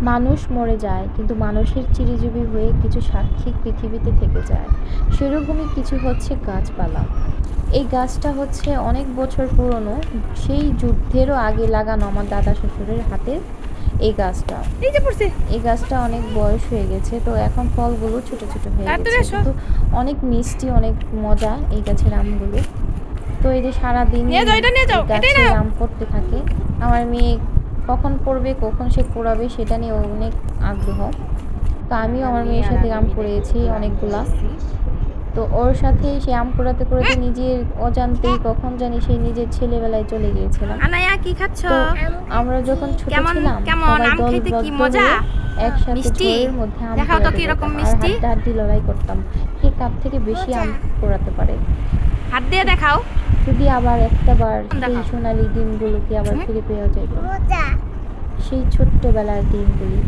মানুষ মরে যায় কিন্তু মানুষের চিরজীবী হয়ে কিছু সাক্ষী পৃথিবীতে থেকে যায়, সেরকমই কিছু হচ্ছে গাছপালা। এই গাছটা হচ্ছে অনেক বছর পুরনো, সেই যুদ্ধেরও আগে লাগানো আমার দাদা শ্বশুরের হাতে এই গাছটা। এই যে পড়ছে এই গাছটা অনেক বয়স হয়ে গেছে, তো এখন ফলগুলো ছোট ছোট হয়ে তাড়াতাড়ি গেছে, আসো। কিন্তু অনেক মিষ্টি, অনেক মজা এই গাছের আমগুলো। তো এই যে সারাদিন নিয়ে যাও, এটা নিয়ে এই যাও, এটাই গাছে নাও। আম পড়তে থাকে। আমার মেয়ে কখন পড়বে, কখন সে পোড়াবে সেটা নিয়ে অনেক আগ্রহ। তো আমিও আমার মেয়ের সাথে আম কুড়িয়েছি অনেকগুলা। তো ওর সাথে সে আম কুড়াতে কুড়াতে নিজের অজান্তেই কখন জানি সেই নিজের ছেলেবেলায় চলে গিয়েছিলাম। আনায়া কি খাচ্ছ? তো আমরা যখন ছোট কেমন ছিলাম কেমন সবাই আম খাইতে কি দলবদ্ধ মজা? হয়ে একসাথে মিষ্টি? ঝোড়ের মধ্যে আম দেখাও তো কুড়াতে কিরকম যেতাম আর মিষ্টি। হাড্ডাহাড্ডি লড়াই করতাম কে কার থেকে বেশি আম কুড়াতে পারে। হাত দিয়ে দেখাও। যদি আবার একটাবার সেই দেখাও। সোনালি দিনগুলোকে আবার হুম? ফিরে পেয়ে যেত, সেই ছোট্টবেলার দিনগুলি।